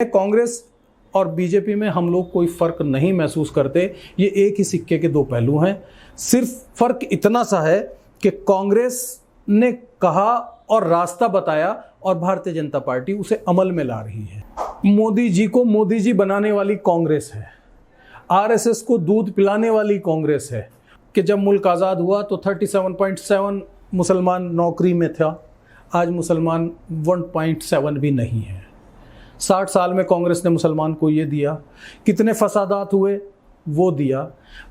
कांग्रेस और बीजेपी में हम लोग कोई फर्क नहीं महसूस करते। ये एक ही सिक्के के दो पहलू हैं। सिर्फ फर्क इतना सा है कि कांग्रेस ने कहा और रास्ता बताया और भारतीय जनता पार्टी उसे अमल में ला रही है। मोदी जी को मोदी जी बनाने वाली कांग्रेस है। आरएसएस को दूध पिलाने वाली कांग्रेस है कि जब मुल्क आज़ाद हुआ तो 37.7 मुसलमान नौकरी में था, आज मुसलमान 1.7 भी नहीं है। 60 साल में कांग्रेस ने मुसलमान को ये दिया। कितने फसादात हुए वो दिया।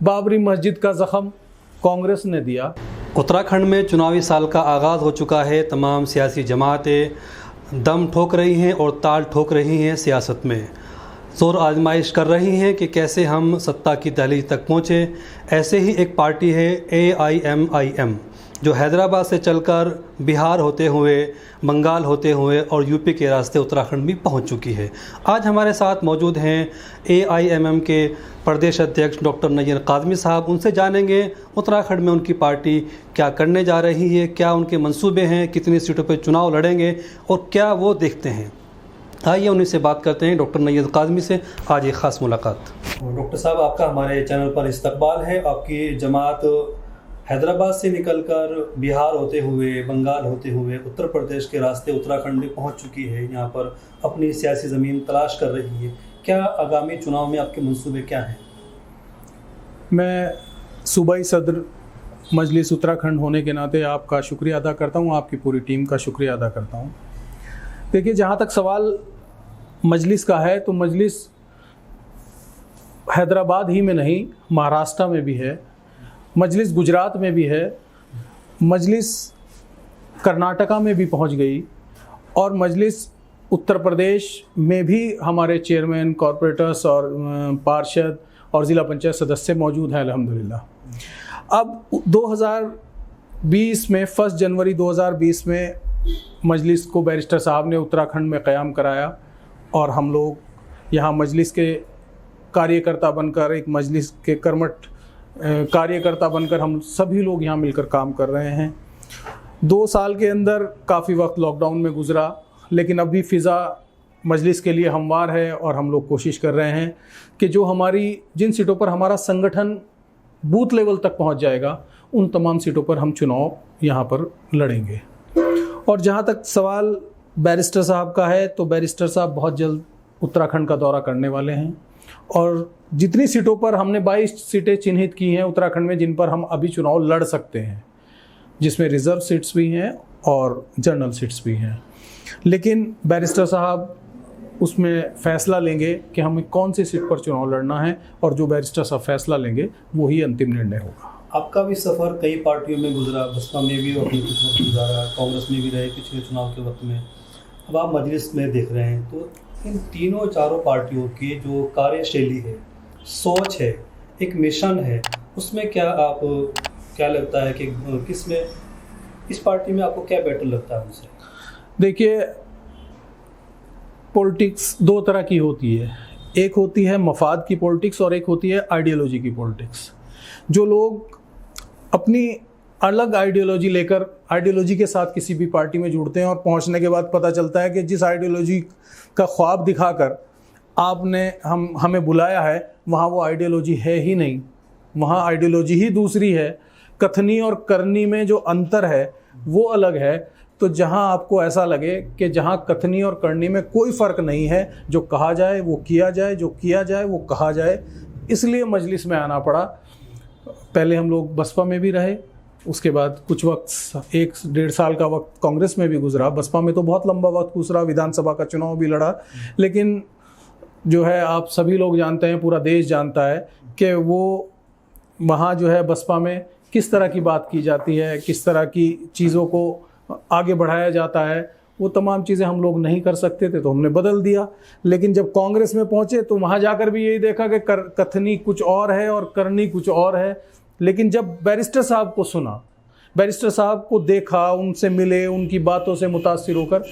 बाबरी मस्जिद का ज़ख्म कांग्रेस ने दिया। उत्तराखंड में चुनावी साल का आगाज़ हो चुका है। तमाम सियासी जमातें दम ठोक रही हैं और ताल ठोक रही हैं, सियासत में जोर आजमाइश कर रही हैं कि कैसे हम सत्ता की दहलीज तक पहुँचे। ऐसे ही एक पार्टी है AIMIM, जो हैदराबाद से चलकर बिहार होते हुए, बंगाल होते हुए और यूपी के रास्ते उत्तराखंड भी पहुंच चुकी है। आज हमारे साथ मौजूद हैं AIMM के प्रदेश अध्यक्ष डॉक्टर नय्यर काज़मी साहब। उनसे जानेंगे उत्तराखंड में उनकी पार्टी क्या करने जा रही है, क्या उनके मंसूबे हैं, कितनी सीटों पर चुनाव लड़ेंगे और क्या वो देखते हैं। आइए उन्हीं से बात करते हैं, डॉक्टर नय्यर काज़मी से आज एक ख़ास मुलाकात। डॉक्टर साहब, आपका हमारे चैनल पर इस्तकबाल है। आपकी जमात हैदराबाद से निकलकर बिहार होते हुए, बंगाल होते हुए उत्तर प्रदेश के रास्ते उत्तराखंड में पहुंच चुकी है। यहाँ पर अपनी सियासी ज़मीन तलाश कर रही है। क्या आगामी चुनाव में आपके मंसूबे क्या हैं? मैं सूबाई सदर मजलिस उत्तराखंड होने के नाते आपका शुक्रिया अदा करता हूँ, आपकी पूरी टीम का शुक्रिया अदा करता हूँ। देखिए, जहाँ तक सवाल मजलिस का है तो मजलिस हैदराबाद ही में नहीं, महाराष्ट्र में भी है, मजलिस गुजरात में भी है, मजलिस कर्नाटका में भी पहुंच गई और मजलिस उत्तर प्रदेश में भी हमारे चेयरमैन, कॉरपोरेटर्स और पार्षद और ज़िला पंचायत सदस्य मौजूद हैं अल्हम्दुलिल्लाह। अब 2020 में 1 जनवरी 2020 में मजलिस को बैरिस्टर साहब ने उत्तराखंड में क़याम कराया और हम लोग यहाँ मजलिस के कार्यकर्ता बनकर, एक मजलिस के कर्मठ कार्यकर्ता बनकर हम सभी लोग यहाँ मिलकर काम कर रहे हैं। 2 साल के अंदर काफ़ी वक्त लॉकडाउन में गुजरा, लेकिन अभी फ़िज़ा मजलिस के लिए हमवार है और हम लोग कोशिश कर रहे हैं कि जो जिन सीटों पर हमारा संगठन बूथ लेवल तक पहुँच जाएगा, उन तमाम सीटों पर हम चुनाव यहाँ पर लड़ेंगे। और जहाँ तक सवाल बैरिस्टर साहब का है तो बैरिस्टर साहब बहुत जल्द उत्तराखंड का दौरा करने वाले हैं और जितनी सीटों पर हमने 22 सीटें चिन्हित की हैं उत्तराखंड में, जिन पर हम अभी चुनाव लड़ सकते हैं, जिसमें रिज़र्व सीट्स भी हैं और जनरल सीट्स भी हैं, लेकिन बैरिस्टर साहब उसमें फ़ैसला लेंगे कि हमें कौन सी सीट पर चुनाव लड़ना है और जो बैरिस्टर साहब फ़ैसला लेंगे वही अंतिम निर्णय होगा। आपका भी सफ़र कई पार्टियों में गुजरा, बसपा में भी अपनी कुछ वक्त गुजारा, कांग्रेस में भी रहे पिछले चुनाव के वक्त में, अब आप मजलिस में देख रहे हैं। तो इन तीनों चारों पार्टियों की जो कार्यशैली है, सोच है, एक मिशन है, उसमें क्या लगता है कि किसमें, इस पार्टी में आपको क्या बेटर लगता है उनसे? देखिए, पॉलिटिक्स 2 तरह की होती है। एक होती है मफाद की पॉलिटिक्स और एक होती है आइडियोलॉजी की पॉलिटिक्स। जो लोग अपनी अलग आइडियोलॉजी लेकर आइडियोलॉजी के साथ किसी भी पार्टी में जुड़ते हैं और पहुंचने के बाद पता चलता है कि जिस आइडियोलॉजी का ख्वाब दिखाकर आपने हमें बुलाया है, वहाँ वो आइडियोलॉजी है ही नहीं, वहाँ आइडियोलॉजी ही दूसरी है। कथनी और करनी में जो अंतर है वो अलग है। तो जहाँ आपको ऐसा लगे कि जहाँ कथनी और करनी में कोई फ़र्क नहीं है, जो कहा जाए वो किया जाए, जो किया जाए वो कहा जाए, इसलिए मजलिस में आना पड़ा। पहले हम लोग बसपा में भी रहे, उसके बाद कुछ वक्त 1-1.5 साल का वक्त कांग्रेस में भी गुजरा, बसपा में तो बहुत लंबा वक्त गुजरा, विधानसभा का चुनाव भी लड़ा। लेकिन जो है, आप सभी लोग जानते हैं, पूरा देश जानता है कि वो वहाँ जो है बसपा में किस तरह की बात की जाती है, किस तरह की चीज़ों को आगे बढ़ाया जाता है। वो तमाम चीज़ें हम लोग नहीं कर सकते थे तो हमने बदल दिया। लेकिन जब कांग्रेस में पहुँचे तो वहाँ जाकर भी यही देखा कि कथनी कुछ और है और करनी कुछ और है। लेकिन जब बैरिस्टर साहब को सुना, बैरिस्टर साहब को देखा, उनसे मिले, उनकी बातों से मुतासिर होकर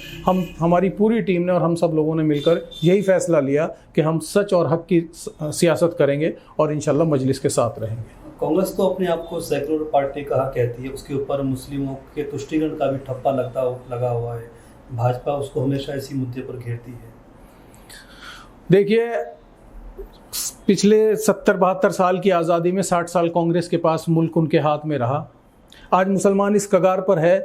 हमारी पूरी टीम ने और हम सब लोगों ने मिलकर यही फ़ैसला लिया कि हम सच और हक की सियासत करेंगे और इंशाल्लाह मजलिस के साथ रहेंगे। कांग्रेस तो अपने आप को सेकुलर पार्टी कहा कहती है, उसके ऊपर मुस्लिमों के तुष्टीकरण का भी ठप्पा लगा हुआ है। भाजपा उसको हमेशा इसी मुद्दे पर घेरती है। देखिए, पिछले 70-72 साल की आज़ादी में 60 साल कांग्रेस के पास मुल्क उनके हाथ में रहा। आज मुसलमान इस कगार पर है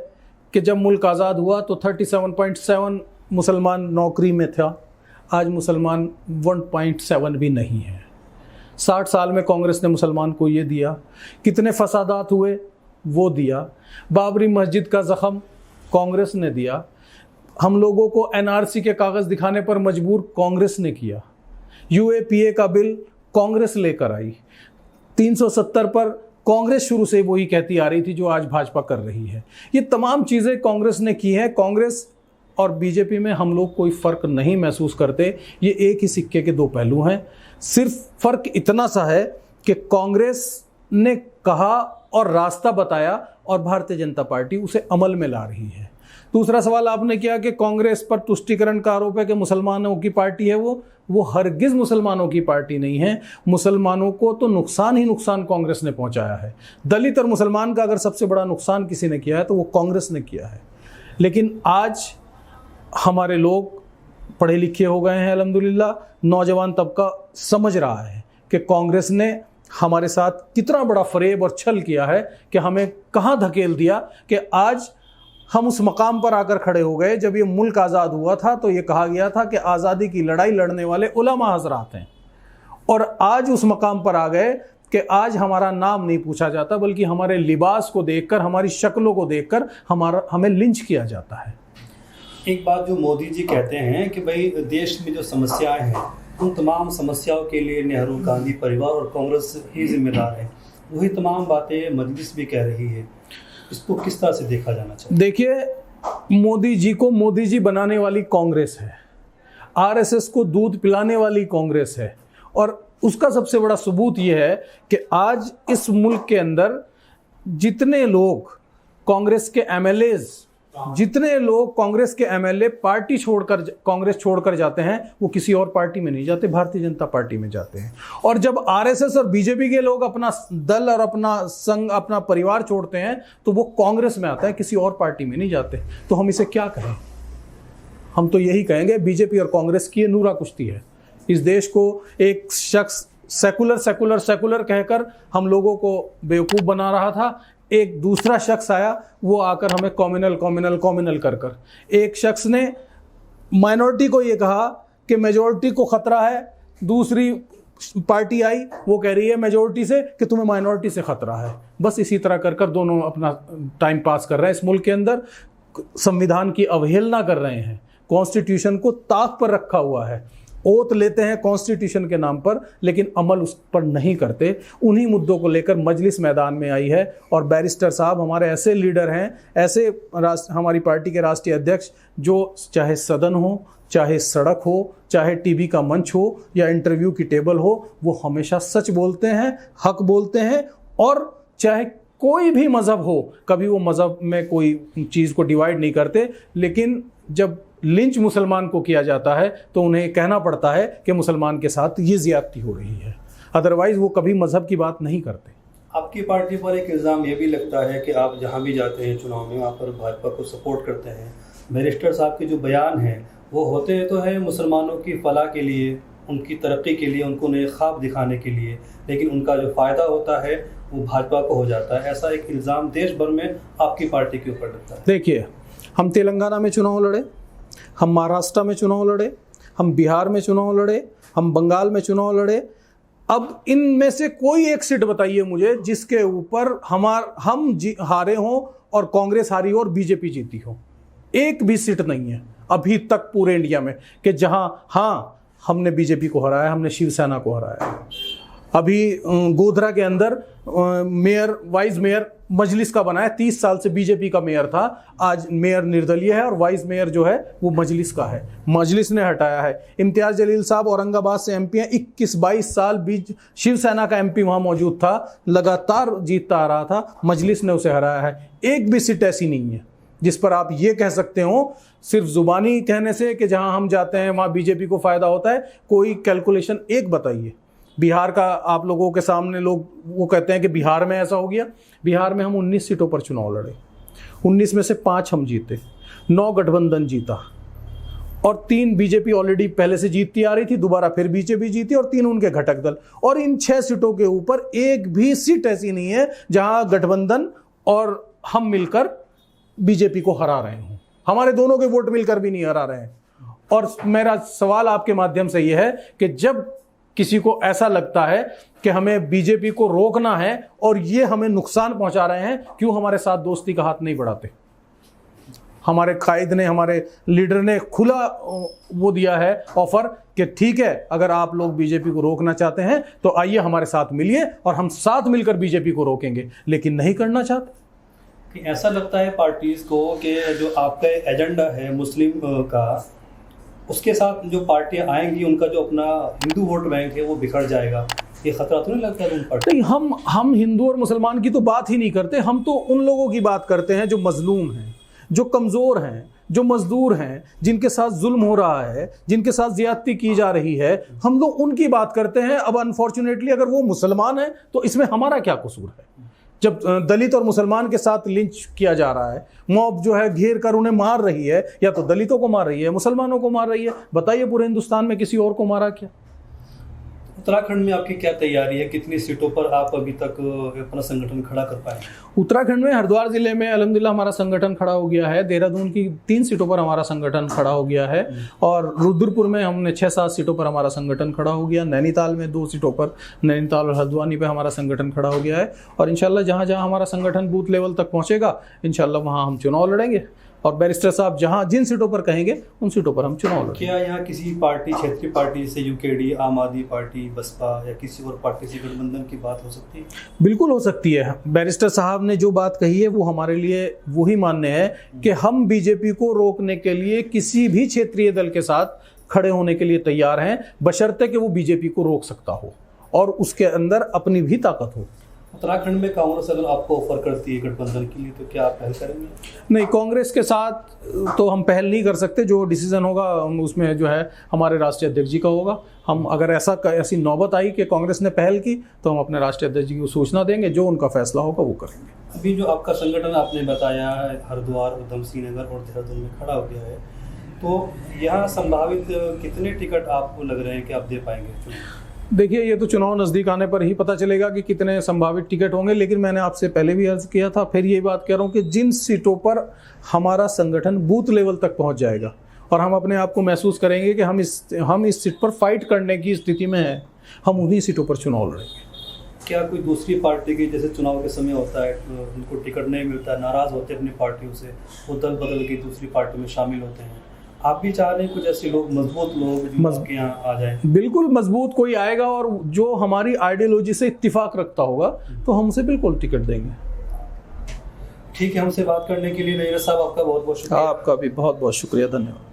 कि जब मुल्क आज़ाद हुआ तो 37.7 मुसलमान नौकरी में था, आज मुसलमान 1.7 भी नहीं है। 60 साल में कांग्रेस ने मुसलमान को ये दिया। कितने फसादात हुए वो दिया। बाबरी मस्जिद का ज़ख़म कांग्रेस ने दिया। हम लोगों को एनआरसी के कागज़ दिखाने पर मजबूर कांग्रेस ने किया। यूएपीए का बिल कांग्रेस लेकर आई। 370 पर कांग्रेस शुरू से वही कहती आ रही थी जो आज भाजपा कर रही है। ये तमाम चीज़ें कांग्रेस ने की हैं। कांग्रेस और बीजेपी में हम लोग कोई फ़र्क नहीं महसूस करते। ये एक ही सिक्के के दो पहलू हैं। सिर्फ फ़र्क इतना सा है कि कांग्रेस ने कहा और रास्ता बताया और भारतीय जनता पार्टी उसे अमल में ला रही है। दूसरा सवाल आपने किया कि कांग्रेस पर तुष्टीकरण का आरोप है कि मुसलमानों की पार्टी है। वो हरगिज़ मुसलमानों की पार्टी नहीं है। मुसलमानों को तो नुकसान ही नुकसान कांग्रेस ने पहुंचाया है। दलित और मुसलमान का अगर सबसे बड़ा नुकसान किसी ने किया है तो वो कांग्रेस ने किया है। लेकिन आज हमारे लोग पढ़े लिखे हो गए हैं अल्हम्दुलिल्लाह। नौजवान तबका समझ रहा है कि कांग्रेस ने हमारे साथ कितना बड़ा फरेब और छल किया है कि हमें कहाँ धकेल दिया कि आज हम उस मकाम पर आकर खड़े हो गए। जब ये मुल्क आज़ाद हुआ था तो ये कहा गया था कि आज़ादी की लड़ाई लड़ने वाले उलमा हज़रात हैं, और आज उस मकाम पर आ गए कि आज हमारा नाम नहीं पूछा जाता बल्कि हमारे लिबास को देखकर, हमारी शक्लों को देखकर हमें लिंच किया जाता है। एक बात जो मोदी जी कहते हैं कि भाई देश में जो समस्याएं हैं उन तमाम समस्याओं के लिए नेहरू गांधी परिवार और कांग्रेस ही जिम्मेदार है, वही तमाम बातें मजलिस भी कह रही है। इसको किस तरह से देखा जाना चाहिए? देखिए, मोदी जी को मोदी जी बनाने वाली कांग्रेस है, आरएसएस को दूध पिलाने वाली कांग्रेस है, और उसका सबसे बड़ा सबूत यह है कि आज इस मुल्क के अंदर जितने लोग कांग्रेस के एमएलए पार्टी छोड़कर, कांग्रेस छोड़कर जाते हैं, वो किसी और पार्टी में नहीं जाते, भारतीय जनता पार्टी में जाते हैं। और जब आरएसएस और बीजेपी के लोग अपना दल और अपना संघ, अपना परिवार छोड़ते हैं तो वो कांग्रेस में आता है, किसी और पार्टी में नहीं जाते। तो हम इसे क्या कहें? हम तो यही कहेंगे बीजेपी और कांग्रेस की ये नूरा कुश्ती है। इस देश को एक शख्स सेकुलर कहकर हम लोगों को बेवकूफ़ बना रहा था। एक दूसरा शख्स आया, वो आकर हमें कॉम्युनल कर एक शख्स ने माइनॉरिटी को ये कहा कि मेजॉरिटी को ख़तरा है। दूसरी पार्टी आई, वो कह रही है मेजॉरिटी से कि तुम्हें माइनॉरिटी से ख़तरा है। बस इसी तरह कर दोनों अपना टाइम पास कर रहे हैं। इस मुल्क के अंदर संविधान की अवहेलना कर रहे हैं, कॉन्स्टिट्यूशन को ताक पर रखा हुआ है। ओत लेते हैं कॉन्स्टिट्यूशन के नाम पर, लेकिन अमल उस पर नहीं करते। उन्हीं मुद्दों को लेकर मजलिस मैदान में आई है, और बैरिस्टर साहब हमारे ऐसे लीडर हैं, ऐसे हमारी पार्टी के राष्ट्रीय अध्यक्ष, जो चाहे सदन हो, चाहे सड़क हो, चाहे टीवी का मंच हो या इंटरव्यू की टेबल हो, वो हमेशा सच बोलते हैं, हक बोलते हैं। और चाहे कोई भी मज़हब हो, कभी वो मज़हब में कोई चीज़ को डिवाइड नहीं करते। लेकिन जब लिंच मुसलमान को किया जाता है तो उन्हें कहना पड़ता है कि मुसलमान के साथ ये ज़्यादती हो रही है, अदरवाइज़ वो कभी मज़हब की बात नहीं करते। आपकी पार्टी पर एक इल्ज़ाम ये भी लगता है कि आप जहाँ भी जाते हैं चुनाव में, वहाँ पर भाजपा को सपोर्ट करते हैं। बैरिस्टर साहब के जो बयान हैं वो होते तो है मुसलमानों की फलाह के लिए, उनकी तरक्की के लिए, उनको नए ख्वाब दिखाने के लिए, लेकिन उनका जो फ़ायदा होता है वो भाजपा को हो जाता है। ऐसा एक इल्ज़ाम देश भर में आपकी पार्टी के ऊपर लगता है। देखिए, हम तेलंगाना में चुनाव लड़े, हम महाराष्ट्र में चुनाव लड़े, हम बिहार में चुनाव लड़े, हम बंगाल में चुनाव लड़े। अब इनमें से कोई एक सीट बताइए मुझे जिसके ऊपर हम हारे हों और कांग्रेस हारी हो और बीजेपी जीती हो। एक भी सीट नहीं है अभी तक पूरे इंडिया में कि जहां हाँ हमने बीजेपी को हराया, हमने शिवसेना को हराया। अभी गोधरा के अंदर मेयर, वाइस मेयर मजलिस का बना है। 30 साल से बीजेपी का मेयर था, आज मेयर निर्दलीय है और वाइस मेयर जो है वो मजलिस का है, मजलिस ने हटाया है। इम्तियाज़ जलील साहब औरंगाबाद से एमपी हैं, 21-22 साल बीच शिवसेना का एमपी वहाँ मौजूद था, लगातार जीतता आ रहा था, मजलिस ने उसे हराया है। एक भी सीट ऐसी नहीं है जिस पर आप ये कह सकते हो सिर्फ ज़ुबानी कहने से कि जहाँ हम जाते हैं वहाँ बीजेपी को फ़ायदा होता है। कोई कैलकुलेशन एक बताइए। बिहार का आप लोगों के सामने लोग वो कहते हैं कि बिहार में ऐसा हो गया। बिहार में हम 19 सीटों पर चुनाव लड़े, 19 में से 5 हम जीते, 9 गठबंधन जीता, और 3 बीजेपी ऑलरेडी पहले से जीतती आ रही थी, दोबारा फिर बीजेपी जीती और 3 उनके घटक दल। और इन 6 सीटों के ऊपर एक भी सीट ऐसी नहीं है जहां गठबंधन और हम मिलकर बीजेपी को हरा रहे हों। हमारे दोनों के वोट मिलकर भी नहीं हरा रहे हैं। और मेरा सवाल आपके माध्यम से यह है कि जब किसी को ऐसा लगता है कि हमें बीजेपी को रोकना है और ये हमें नुकसान पहुंचा रहे हैं, क्यों हमारे साथ दोस्ती का हाथ नहीं बढ़ाते? हमारे कायद ने, हमारे लीडर ने खुला वो दिया है ऑफर कि ठीक है, अगर आप लोग बीजेपी को रोकना चाहते हैं तो आइए हमारे साथ मिलिए और हम साथ मिलकर बीजेपी को रोकेंगे, लेकिन नहीं करना चाहते। ऐसा लगता है पार्टीज को कि जो आपका एजेंडा है मुस्लिम का, उसके साथ जो पार्टियां आएंगी उनका जो अपना हिंदू वोट बैंक है वो बिखर जाएगा। ये खतरा तो नहीं लगता है उन पार्टी? नहीं, हम हिंदू और मुसलमान की तो बात ही नहीं करते। हम तो उन लोगों की बात करते हैं जो मजलूम हैं, जो कमज़ोर हैं, जो मजदूर हैं, जिनके साथ जुल्म हो रहा है, जिनके साथ ज्यादती की जा रही है, हम लोग उनकी बात करते हैं। अब अनफॉर्चुनेटली अगर वो मुसलमान है तो इसमें हमारा क्या कसूर है? जब दलित और मुसलमान के साथ लिंच किया जा रहा है, मॉब जो है घेर कर उन्हें मार रही है, या तो दलितों को मार रही है, मुसलमानों को मार रही है, बताइए पूरे हिंदुस्तान में किसी और को मारा क्या? उत्तराखंड में आपकी क्या तैयारी है? कितनी सीटों पर आप अभी तक अपना संगठन खड़ा कर पाए? उत्तराखंड में हरिद्वार जिले में अल्हम्दुलिल्लाह हमारा संगठन खड़ा हो गया है। देहरादून की 3 सीटों पर हमारा संगठन खड़ा हो गया है और रुद्रपुर में हमने 6-7 सीटों पर हमारा संगठन खड़ा हो गया। नैनीताल में 2 सीटों पर, नैनीताल और हल्द्वानी पे हमारा संगठन खड़ा हो गया है। और इंशाल्लाह जहाँ जहाँ हमारा संगठन बूथ लेवल तक पहुँचेगा, इंशाल्लाह वहाँ हम चुनाव लड़ेंगे और बैरिस्टर साहब जहाँ जिन सीटों पर कहेंगे उन सीटों पर हम चुनाव लड़ेंगे। क्या यहाँ किसी पार्टी, क्षेत्रीय पार्टी से यूकेडी, आम आदमी पार्टी, बसपा या किसी और पार्टी से गठबंधन की बात हो सकती है? बिल्कुल हो सकती है। बैरिस्टर साहब ने जो बात कही है वो हमारे लिए वही मान्य है कि हम बीजेपी को रोकने के लिए किसी भी क्षेत्रीय दल के साथ खड़े होने के लिए तैयार हैं, बशर्ते कि वो बीजेपी को रोक सकता हो और उसके अंदर अपनी भी ताकत हो। उत्तराखंड में कांग्रेस अगर आपको ऑफर करती है गठबंधन के लिए तो क्या आप पहल करेंगे? नहीं, कांग्रेस के साथ तो हम पहल नहीं कर सकते। जो डिसीजन होगा उसमें जो है हमारे राष्ट्रीय अध्यक्ष जी का होगा। हम अगर ऐसी नौबत आई कि कांग्रेस ने पहल की तो हम अपने राष्ट्रीय अध्यक्ष जी को सूचना देंगे, जो उनका फैसला होगा वो करेंगे। अभी जो आपका संगठन आपने बताया हरिद्वार, उधम सिंह नगर और देहरादून में खड़ा हो गया है, तो यहाँ संभावित कितने टिकट आपको लग रहे हैं कि आप दे पाएंगे? देखिए, ये तो चुनाव नज़दीक आने पर ही पता चलेगा कि कितने संभावित टिकट होंगे, लेकिन मैंने आपसे पहले भी अर्ज किया था, फिर ये बात कह रहा हूँ कि जिन सीटों पर हमारा संगठन बूथ लेवल तक पहुँच जाएगा और हम अपने आप को महसूस करेंगे कि हम इस सीट पर फाइट करने की स्थिति में हैं, हम उन्हीं सीटों पर चुनाव लड़ेंगे। क्या कोई दूसरी पार्टी की, जैसे चुनाव के समय होता है उनको टिकट नहीं मिलता, नाराज़ होते हैं अपनी पार्टियों से, वो दल बदल के दूसरी पार्टी में शामिल होते हैं, आप भी चाह रहे हैं कुछ ऐसे लोग, मजबूत लोग जो आपके यहाँ आ जाए? बिल्कुल, मजबूत कोई आएगा और जो हमारी आइडियोलॉजी से इत्तिफाक रखता होगा तो हम उसे बिल्कुल टिकट देंगे। ठीक है, हमसे बात करने के लिए नईरत साहब आपका बहुत बहुत शुक्रिया। आपका भी बहुत बहुत शुक्रिया, धन्यवाद।